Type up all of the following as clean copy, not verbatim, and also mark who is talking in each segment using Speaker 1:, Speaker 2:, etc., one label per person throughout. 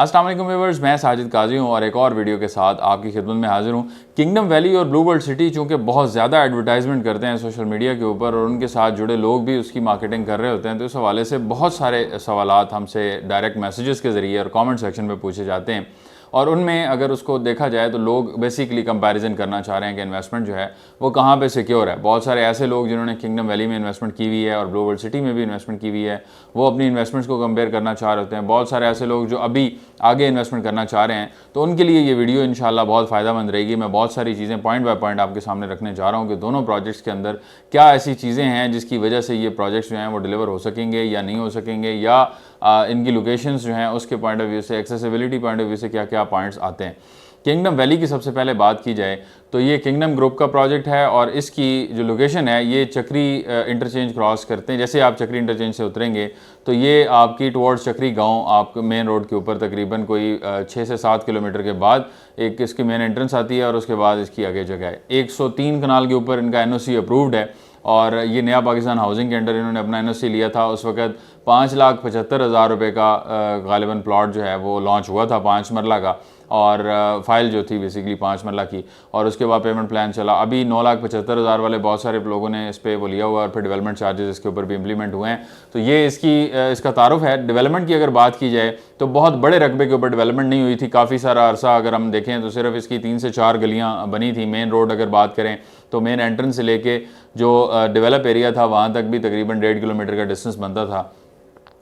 Speaker 1: अस्सलाम वालेकुम व्यूअर्स, मैं साजिद काजी हूँ और एक और वीडियो के साथ आपकी खिदमत में हाजिर हूँ। किंगडम वैली और ब्लू वर्ल्ड सिटी चूँकि बहुत ज़्यादा एडवर्टाइजमेंट करते हैं सोशल मीडिया के ऊपर और उनके साथ जुड़े लोग भी उसकी मार्केटिंग कर रहे होते हैं, तो इस हवाले से बहुत सारे सवालात हमसे डायरेक्ट मैसेजेस के ज़रिए और कमेंट सेक्शन में पूछे जाते हैं। और उनमें अगर उसको देखा जाए तो लोग बेसिकली कंपैरिजन करना चाह रहे हैं कि इन्वेस्टमेंट जो है वो कहाँ पे सिक्योर है। बहुत सारे ऐसे लोग जिन्होंने किंगडम वैली में इन्वेस्टमेंट की हुई है और ब्लू वर्ल्ड सिटी में भी इन्वेस्टमेंट की हुई है, वो अपनी इन्वेस्टमेंट्स को कंपेयर करना चाह रहे होते हैं। बहुत सारे ऐसे लोग जो अभी आगे इन्वेस्टमेंट करना चाह रहे हैं, तो उनके लिए ये वीडियो इंशाल्लाह बहुत फ़ायदेमंद रहेगी। मैं बहुत सारी चीज़ें पॉइंट बाय पॉइंट आपके सामने रखने जा रहा हूँ कि दोनों प्रोजेक्ट्स के अंदर क्या ऐसी चीज़ें हैं जिसकी वजह से ये प्रोजेक्ट्स जो हैं वो डिलीवर हो सकेंगे या नहीं हो सकेंगे, या इनकी लोकेशंस जो हैं उसके पॉइंट ऑफ व्यू से, एक्सेसिबिलिटी पॉइंट ऑफ व्यू से क्या क्या पॉइंट्स आते हैं। किंगडम वैली की सबसे पहले बात की जाए तो ये किंगडम ग्रुप का प्रोजेक्ट है और इसकी जो लोकेशन है ये चक्री इंटरचेंज क्रॉस करते हैं। जैसे आप चक्री इंटरचेंज से उतरेंगे तो ये आपकी टुवर्ड्स चक्री गांव, आप मेन रोड के ऊपर तकरीबन कोई 6 से 7 किलोमीटर के बाद एक इसकी मेन एंट्रेंस आती है और उसके बाद इसकी आगे जगह है। 103 कनाल के ऊपर इनका NOC अप्रूव्ड है और ये नया पाकिस्तान हाउसिंग के अंडर इन्होंने अपना NOC लिया था। उस वक्त 5,75,000 रुपये का गालिबन प्लॉट जो है वो लॉन्च हुआ था 5 मरला का, और फाइल जो थी बेसिकली 5 मरला की, और उसके बाद पेमेंट प्लान चला। अभी 9,75,000 वाले बहुत सारे लोगों ने इस पर वो लिया हुआ और फिर डेवलपमेंट चार्जेस इसके ऊपर भी इम्प्लीमेंट हुए हैं। तो ये इसका तारुफ है। डेवलपमेंट की अगर बात की जाए तो बहुत बड़े रकबे के ऊपर डेवलपमेंट नहीं हुई थी। काफ़ी सारा अरसा अगर हम देखें तो सिर्फ इसकी 3 से 4 गलियाँ बनी थी। मेन रोड अगर बात करें तो मेन एंट्रेंस से लेके जो डेवलप एरिया था वहाँ तक भी तकरीबन 1.5 किलोमीटर का डिस्टेंस बनता था।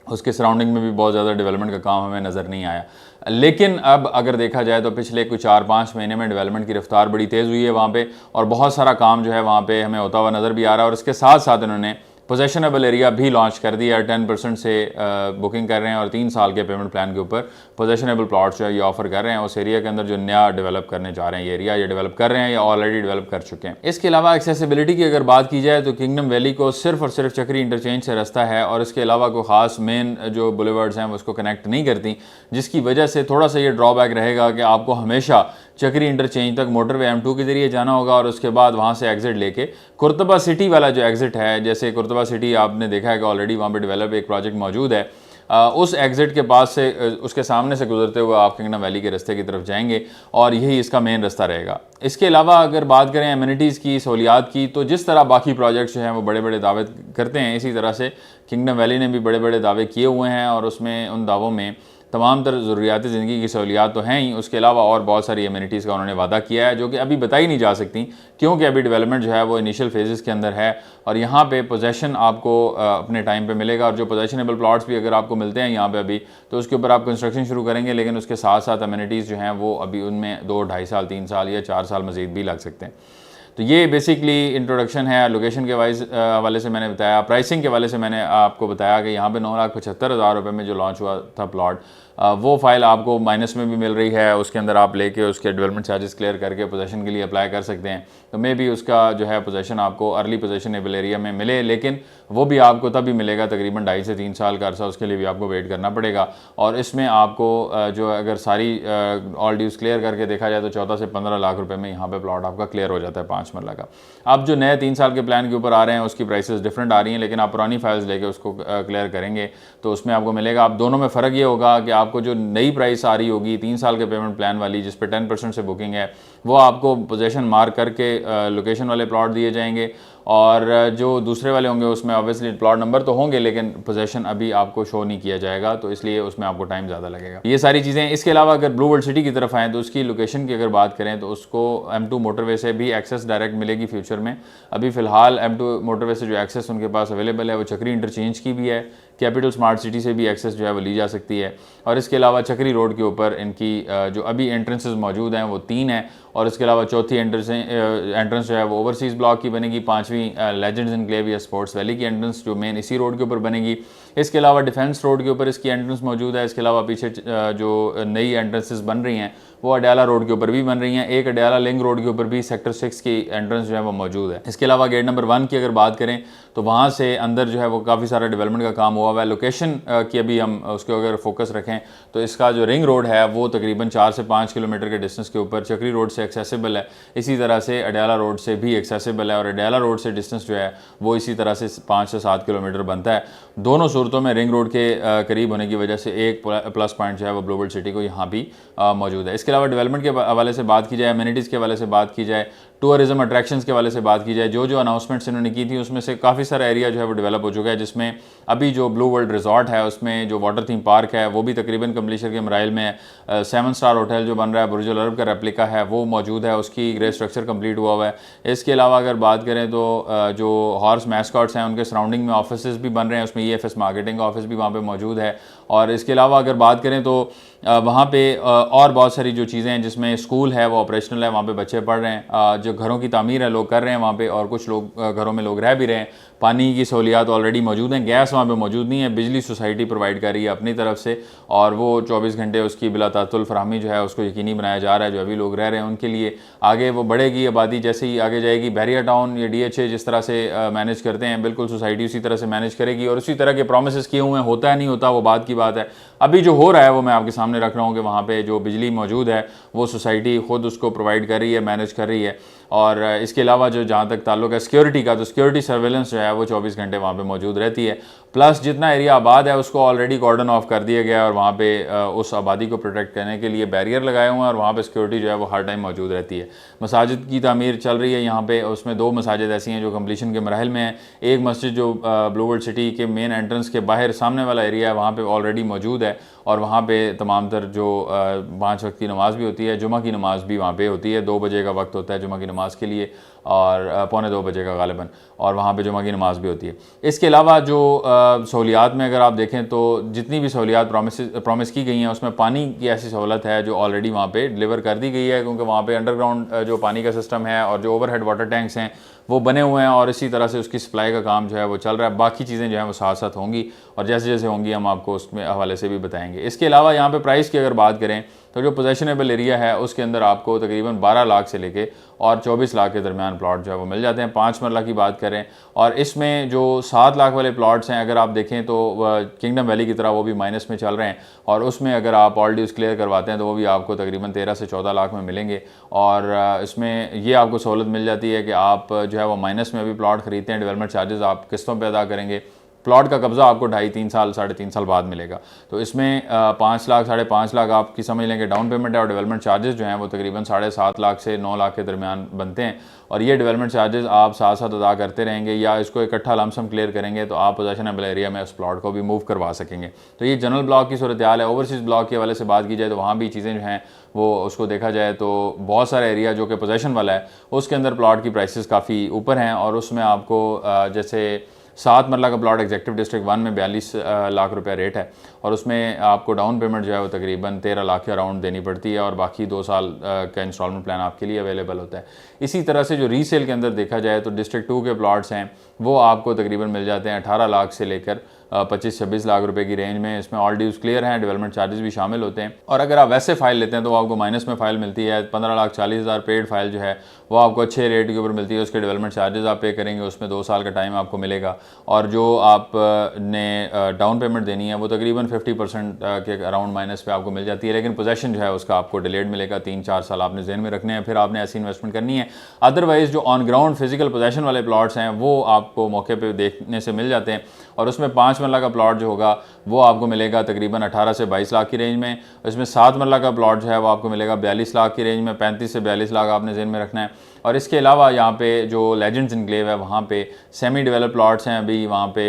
Speaker 1: उसके सराउंडिंग में भी बहुत ज़्यादा डेवलपमेंट का काम हमें नज़र नहीं आया। लेकिन अब अगर देखा जाए तो पिछले कुछ 4-5 महीने में डेवलपमेंट की रफ्तार बड़ी तेज़ हुई है वहाँ पे, और बहुत सारा काम जो है वहाँ पे हमें होता हुआ नज़र भी आ रहा है। और इसके साथ साथ इन्होंने पोजेशनेबल एरिया भी लॉन्च कर दिया है। 10% से बुकिंग कर रहे हैं और 3 साल के पेमेंट प्लान के ऊपर पोजेशनेबल प्लॉट्स जो है ये ऑफर कर रहे हैं उस एरिया के अंदर जो नया डेवलप करने जा रहे हैं। ये एरिया ये डेवलप कर रहे हैं या ऑलरेडी डेवलप कर चुके हैं। इसके अलावा एक्सेसिबिलिटी की अगर बात की जाए तो किंगडम वैली को सिर्फ और सिर्फ चक्री इंटरचेंज से रास्ता है और इसके अलावा कोई खास मेन जो बुलेवर्ड्स हैं वो उसको कनेक्ट नहीं करती, जिसकी वजह से थोड़ा सा ये ड्रॉबैक रहेगा कि आपको हमेशा चक्री इंटरचेंज तक मोटरवे M2 के जरिए जाना होगा और उसके बाद वहाँ से एग्जिट लेके कुर्तबा सिटी वाला जो एग्जिट है, जैसे कुर्तबा सिटी आपने देखा है कि ऑलरेडी वहाँ पे डेवलप एक प्रोजेक्ट मौजूद है, उस एग्जिट के पास से उसके सामने से गुजरते हुए आप किंगडम वैली के रास्ते की तरफ जाएंगे और यही इसका मेन रास्ता रहेगा। इसके अलावा अगर बात करें एमिनिटीज़ की, सहूलियात की, तो जिस तरह बाकी प्रोजेक्ट्स जो हैं वो बड़े बड़े दावे करते हैं, इसी तरह से किंगडम वैली ने भी बड़े बड़े दावे किए हुए हैं और उसमें उन दावों में तमाम तर ज़रूरियाती ज़िंदगी की सहूलियात तो हैं ही, उसके अलावा और बहुत सारी एमिनिटीज़ का उन्होंने वादा किया है जो कि अभी बताई नहीं जा सकती क्योंकि अभी डेवलपमेंट जो है वो इनिशियल फेजेस के अंदर है। और यहाँ पे पोजेशन आपको अपने टाइम पे मिलेगा और जो पोजेशनेबल प्लॉट्स भी अगर आपको मिलते हैं यहाँ पे अभी, तो उसके ऊपर आप कंस्ट्रक्शन शुरू करेंगे, लेकिन उसके साथ साथ एमिनिटीज़ जो हैं वो अभी उनमें 2-2.5 साल 3 साल या 4 साल मज़ीद भी लग सकते हैं। तो ये बेसिकली इंट्रोडक्शन है। लोकेशन के हवाले से मैंने बताया, प्राइसिंग के हवाले से मैंने आपको बताया कि यहाँ पे 9,75,000 रुपये में जो लॉन्च हुआ था प्लॉट, वो फाइल आपको माइनस में भी मिल रही है। उसके अंदर आप लेके उसके डेवलपमेंट चार्जेस क्लियर करके पोजेशन के लिए अप्लाई कर सकते हैं। तो मे भी उसका जो है पोजेशन आपको अर्ली पोजेशनेबल एरिया में मिले, लेकिन वो भी आपको तभी मिलेगा तकरीबन 2.5 से 3 साल का अरसा, उसके लिए भी आपको वेट करना पड़ेगा। और इसमें आपको जो अगर सारी ऑल ड्यूज क्लियर करके देखा जाए तो 14 से 15 लाख रुपए में यहाँ पे प्लॉट आपका क्लियर हो जाता है 5 मरला का। अब जो नए 3 साल के प्लान के ऊपर आ रहे हैं उसकी प्राइसेस डिफरेंट आ रही हैं, लेकिन आप पुरानी फाइल्स लेके उसको क्लियर करेंगे तो उसमें आपको मिलेगा। आप दोनों में फ़र्क ये होगा कि आपको जो नई प्राइस आ रही होगी 3 साल के पेमेंट प्लान वाली, जिस पे 10% से बुकिंग है, वो आपको पोजीशन मार्क करके लोकेशन वाले प्लॉट दिए जाएंगे, और जो दूसरे वाले होंगे उसमें ऑब्वियसली प्लॉट नंबर तो होंगे लेकिन पोजीशन अभी आपको शो नहीं किया जाएगा, तो इसलिए उसमें आपको टाइम ज़्यादा लगेगा। ये सारी चीज़ें। इसके अलावा अगर ब्लू वर्ल्ड सिटी की तरफ आएँ तो उसकी लोकेशन की अगर बात करें तो उसको M2 मोटरवे से भी एक्सेस डायरेक्ट मिलेगी फ्यूचर में। अभी फ़िलहाल M2 मोटरवे से जो एक्सेस उनके पास अवेलेबल है वो चक्री इंटरचेंज की भी है, कैपिटल स्मार्ट सिटी से भी एक्सेस जो है वो ली जा सकती है। और इसके अलावा चक्री रोड के ऊपर इनकी जो अभी एंट्रेंसेस मौजूद हैं वो 3 हैं, और इसके अलावा चौथी एंट्रेंस जो है वो ओवरसीज़ ब्लॉक की बनेगी, 5वीं लेजेंड्स एनक्लेव या स्पोर्ट्स वैली की एंट्रेंस जो मेन इसी रोड के ऊपर बनेगी। इसके अलावा डिफेंस रोड के ऊपर इसकी एंट्रेंस मौजूद है। इसके अलावा पीछे जो नई एंट्रेंसेस बन रही हैं वो अडयाला रोड के ऊपर भी बन रही हैं। एक अडयाला लिंक रोड के ऊपर भी सेक्टर 6 की एंट्रेंस जो है वो मौजूद है। इसके अलावा गेट नंबर 1 की अगर बात करें तो वहाँ से अंदर जो है वो काफ़ी सारा डेवलपमेंट का काम हुआ हुआ है। लोकेशन की अभी हम उसके अगर फोकस रखें तो इसका जो रिंग रोड है वो तकरीबन 4 से 5 किलोमीटर के डिस्टेंस के ऊपर चक्री रोड से एक्सेसिबल है, इसी तरह से अडयाला रोड से भी एक्सेसिबल है, और अडयाला रोड से डिस्टेंस जो है वो इसी तरह से 5 से 7 किलोमीटर बनता है। दोनों सूरतों में रिंग रोड के करीब होने की वजह से एक प्लस पॉइंट जो है वो ब्लू वर्ल्ड सिटी को यहाँ भी मौजूद है। इसके अलावा डेवलपमेंट के हवाले से बात की जाए, एमिनिटीज़ के हवाले से बात की जाए, टूरिज्म अट्रैक्शंस के हवाले से बात की जाए, जो अनाउंसमेंट्स इन्होंने की थी उसमें से काफ़ी सारा एरिया जो है वो डेवलप हो चुका है, जिसमें अभी जो ब्लू वर्ल्ड रिजॉर्ट है उसमें जो वाटर थीम पार्क है वो भी तकरीबन कम्प्लीशन के मराइल में है। 7 स्टार होटल जो बन रहा है बुर्ज अल अरब का रेप्लिका है वो मौजूद है, उसकी ग्रे स्ट्रक्चर कंप्लीट हुआ है। इसके अलावा अगर बात करें तो जो हॉर्स मैस्कॉट्स हैं उनके सराउंडिंग में ऑफिस भी बन रहे हैं, उसमें EFS मार्केटिंग का ऑफिस भी वहाँ पे मौजूद है। और इसके अलावा अगर बात करें तो वहाँ पे और बहुत सारी जो चीज़ें हैं, जिसमें स्कूल है वो ऑपरेशनल है, वहाँ पे बच्चे पढ़ रहे हैं, जो घरों की तामीर है लोग कर रहे हैं वहाँ पे, और कुछ लोग घरों में लोग रह भी रहे हैं। पानी की सहूलियात ऑलरेडी मौजूद हैं, गैस वहाँ पे मौजूद नहीं है, बिजली सोसाइटी प्रोवाइड कर रही है अपनी तरफ से, और वो 24 घंटे उसकी बिला तातुल फराहमी जो है उसको यकीनी बनाया जा रहा है। जो अभी लोग रह रहे हैं उनके लिए आगे वो बढ़ेगी आबादी, जैसे ही आगे जाएगी बैरिया टाउन या DHA जिस तरह से मैनेज करते हैं बिल्कुल सोसाइटी उसी तरह से मैनेज करेगी, और उसी तरह के प्रोमिस किए हुए हैं, होता है नहीं होता वो बात की बात है। अभी जो हो रहा है वो मैं आपके सामने रख रहा हूँ कि वहाँ पे जो बिजली मौजूद है वो सोसाइटी खुद उसको प्रोवाइड कर रही है, मैनेज कर रही है। और इसके अलावा जो जहाँ तक ताल्लुक है सिक्योरिटी का, तो सिक्योरिटी सर्वेलेंस जो है वो 24 घंटे वहाँ पे मौजूद रहती है। प्लस जितना एरिया आबाद है उसको ऑलरेडी कॉर्डन ऑफ कर दिया गया है, और वहाँ पे उस आबादी को प्रोटेक्ट करने के लिए बैरियर लगाए हुए हैं, और वहाँ पे सिक्योरिटी जो है वो हर टाइम मौजूद रहती है। मसाजिद की तामीर चल रही है यहाँ पे, उसमें 2 मसाजिद ऐसी हैं जो कम्प्लीशन के मराहल में है। एक मस्जिद जो ब्लू वर्ल्ड सिटी के मेन एंट्रेंस के बाहर सामने वाला एरिया है वहाँ पर ऑलरेडी मौजूद है, और वहाँ पे तमाम तर जो 5 वक्त की नमाज़ भी होती है, जुमा की नमाज़ भी वहाँ पे होती है। 2 बजे का वक्त होता है जुमा की नमाज़ के लिए, और 1:45 बजे का गालिबन, और वहाँ पे जुमा की नमाज़ भी होती है। इसके अलावा जो सहूलियात में अगर आप देखें तो जितनी भी सहूलियात प्रॉमिस की गई हैं उसमें पानी की ऐसी सहूलत है जो ऑलरेडी वहाँ पे डिलीवर कर दी गई है, क्योंकि वहाँ पे अंडरग्राउंड जो पानी का सिस्टम है और जो ओवरहेड वाटर टैंक्स हैं वो बने हुए हैं, और इसी तरह से उसकी सप्लाई का काम जो है वो चल रहा है। बाकी चीज़ें जो हैं वो साथ साथ होंगी, और जैसे जैसे होंगी हम आपको उसमें हवाले से भी बताएंगे। इसके अलावा यहाँ पे प्राइस की अगर बात करें तो जो पोजेशनेबल एरिया है उसके अंदर आपको तकरीबन 12 लाख से लेके और 24 लाख के दरमियान प्लॉट जो है वो मिल जाते हैं। 5 मरला की बात करें, और इसमें जो 7 लाख वाले प्लॉट्स हैं अगर आप देखें तो किंगडम वैली की तरह वो भी माइनस में चल रहे हैं, और उसमें अगर आप ऑल ड्यूज क्लियर करवाते हैं तो वो भी आपको तकरीबन 13 से 14 लाख में मिलेंगे। और इसमें ये आपको सहूलत मिल जाती है कि आप जो है वो माइनस में अभी प्लॉट खरीदते हैं, डेवलपमेंट चार्जेस आप किस्तों पर अदा करेंगे, प्लॉट का कब्जा आपको 2.5-3 साल 3.5 साल बाद मिलेगा। तो इसमें 5 लाख 5.5 लाख आपकी समझ लेंगे डाउन पेमेंट है, और डेवलपमेंट चार्जेस जो हैं वो तकरीबन 7.5 लाख से 9 लाख के दरमियान बनते हैं। और ये डेवलपमेंट चार्जेस आप साथ साथ अदा करते रहेंगे, या इसको इकट्ठा लमसम क्लियर करेंगे तो आप पोजेशनेबल एरिया में उस प्लॉट को भी मूव करवा सकेंगे। तो ये जनरल ब्लॉक की सूरत हाल है। ओवरसीज़ ब्लॉक के हवाले से बात की जाए तो वहाँ भी चीज़ें जो हैं वो उसको देखा जाए तो बहुत सारा एरिया जो कि पोजेशन वाला है उसके अंदर प्लॉट की प्राइसेस काफ़ी ऊपर हैं, और उसमें आपको जैसे 7 मरला का प्लॉट एग्जेक्टिव डिस्ट्रिक्ट 1 में 42 लाख रुपया रेट है, और उसमें आपको डाउन पेमेंट जो है वो तकरीबन 13 लाख के अराउंड देनी पड़ती है, और बाकी 2 साल का इंस्टॉलमेंट प्लान आपके लिए अवेलेबल होता है। इसी तरह से जो रीसेल के अंदर देखा जाए तो डिस्ट्रिक्ट 2 के प्लॉट्स हैं वो आपको तकरीबन मिल जाते हैं 18 लाख से लेकर 25-26 लाख रुपए की रेंज में। इसमें ऑल ड्यूज क्लियर हैं, डेवलपमेंट चार्जेस भी शामिल होते हैं, और अगर आप वैसे फाइल लेते हैं तो आपको माइनस में फ़ाइल मिलती है। 15,40,000 पेड फाइल जो है वो आपको अच्छे रेट के ऊपर मिलती है, उसके डेवलपमेंट चार्जेस आप पे करेंगे, उसमें 2 साल का टाइम आपको मिलेगा, और जो आप ने डाउन पेमेंट देनी है वो तकरीबन 50% के अराउंड माइनस पे आपको मिल जाती है, लेकिन पोजेशन जो है उसका आपको डिलेड मिलेगा। 3-4 साल आपने जहन में रखने हैं, फिर आपने ऐसी इन्वेस्टमेंट करनी है। अदरवाइज़ जो ऑन ग्राउंड फिजिकल पोजेशन वाले प्लॉट्स हैं वो आपको मौके पर देखने से मिल जाते हैं, और उसमें 5 मरला का प्लॉट जो होगा वो आपको मिलेगा तकरीबन 18 से 22 लाख की रेंज में। इसमें 7 मरला का प्लॉट जो है वो आपको मिलेगा 42 लाख की रेंज में। 35 से 42 लाख आपने ज़हन में रखना है। और इसके अलावा यहाँ पे जो लेजेंड्स इनक्लेव है वहाँ पे सेमी डेवलप प्लॉट्स हैं, अभी वहाँ पे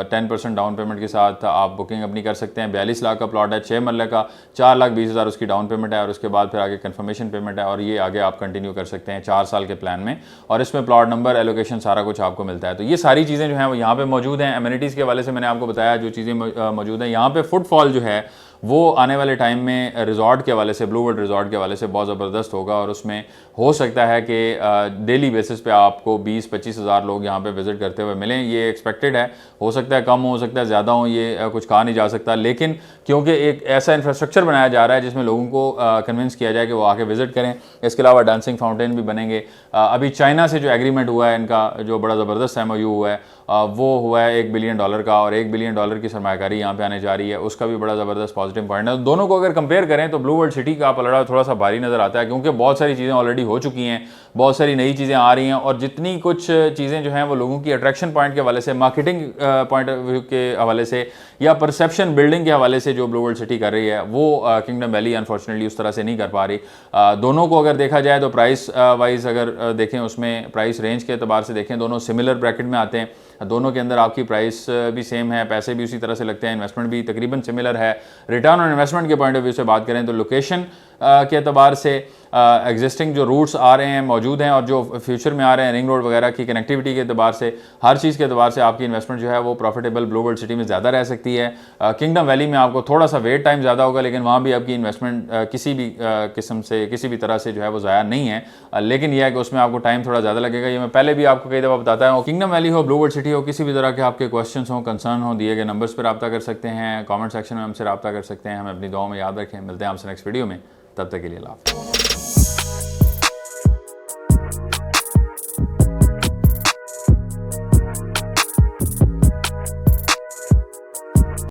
Speaker 1: 10% डाउन पेमेंट के साथ आप बुकिंग अपनी कर सकते हैं। 42 लाख का प्लॉट है, 6 मरले का, 4,20,000 उसकी डाउन पेमेंट है, और उसके बाद फिर आगे कन्फर्मेशन पेमेंट है, और ये आगे आप कंटिन्यू कर सकते हैं 4 साल के प्लान में, और इसमें प्लॉट नंबर एलोकेशन सारा कुछ आपको मिलता है। तो ये सारी चीज़ें जो हैं वो यहाँ पे मौजूद हैं। एमिनिटीज़ के हवाले से मैंने आपको बताया जो चीज़ें मौजूद हैं। यहाँ पे फुटफॉल जो है वो आने वाले टाइम में रिजॉर्ट के हवाले से, ब्लू वर्ल्ड रिजॉर्ट के हवाले से बहुत ज़बरदस्त होगा, और उसमें हो सकता है कि डेली बेसिस पे आपको 20-25 हज़ार लोग यहाँ पे विज़िट करते हुए मिलें। ये एक्सपेक्टेड है, हो सकता है कम हो सकता है ज़्यादा हो, ये कुछ कहा नहीं जा सकता, लेकिन क्योंकि एक ऐसा इंफ्रास्ट्रक्चर बनाया जा रहा है जिसमें लोगों को कन्विंस किया जाए कि वो आके विज़िट करें। इसके अलावा डांसिंग फाउंटेन भी बनेंगे। अभी चाइना से जो एग्रीमेंट हुआ है इनका, जो बड़ा ज़बरदस्त MOU हुआ है, वो हुआ है $1 बिलियन का, और $1 बिलियन की सरमाकारी यहाँ पे आने जा रही है, उसका भी बड़ा ज़बरदस्त पॉजिटिव पॉइंट है। दोनों को अगर कंपेयर करें तो ब्लू वर्ल्ड सिटी का पलड़ा थोड़ा सा भारी नज़र आता है, क्योंकि बहुत सारी चीज़ें ऑलरेडी हो चुकी हैं, बहुत सारी नई चीज़ें आ रही हैं, और जितनी कुछ चीज़ें जो हैं वो लोगों की अट्रैक्शन पॉइंट के हवाले से, मार्केटिंग पॉइंट ऑफ व्यू के हवाले से, या परसेप्शन बिल्डिंग के हवाले से जो ब्लू वर्ल्ड सिटी कर रही है, वो किंगडम वैली अनफॉर्चुनेटली उस तरह से नहीं कर पा रही। दोनों को अगर देखा जाए तो प्राइस वाइज अगर देखें, उसमें प्राइस रेंज के अतबार से देखें, दोनों सिमिलर ब्रैकेट में आते हैं, दोनों के अंदर आपकी प्राइस भी सेम है, पैसे भी उसी तरह से लगते हैं, इन्वेस्टमेंट भी तकरीबन सिमिलर है। रिटर्न ऑन इन्वेस्टमेंट के पॉइंट ऑफ व्यू से बात करें तो लोकेशन के अतबार से एग्जिस्टिंग जो रूट्स आ रहे हैं मौजूद हैं, और जो फ्यूचर में आ रहे हैं रिंग रोड वगैरह की कनेक्टिविटी के अतबार से, हर चीज़ के अतबार से आपकी इन्वेस्टमेंट जो है वो प्रॉफिटेबल ब्लू वर्ल्ड सिटी में ज़्यादा रह सकती है। किंगडम वैली में आपको थोड़ा सा वेट टाइम ज़्यादा होगा, लेकिन वहाँ भी आपकी इन्वेस्टमेंट किसी भी किस्म से, किसी भी तरह से जो है वो ज़ाया नहीं है, लेकिन यह है कि उसमें आपको टाइम थोड़ा ज़्यादा लगेगा। ये मैं पहले भी आपको कई दफ़ा बताता हूँ। किंगडम वैली हो, ब्लू वर्ल्ड सिटी हो, किसी भी तरह के आपके क्वेश्चन हो, कंसर्न हो, दिए गए नंबर्स पर रब्ता कर सकते हैं, कॉमेंट सेक्शन में हमसे रब्ता कर सकते हैं। हमें अपनी दुआओं में याद रखें। मिलते हैं आपसे नेक्स्ट वीडियो में, तब तक के लिए अल्लाह हाफ़िज़।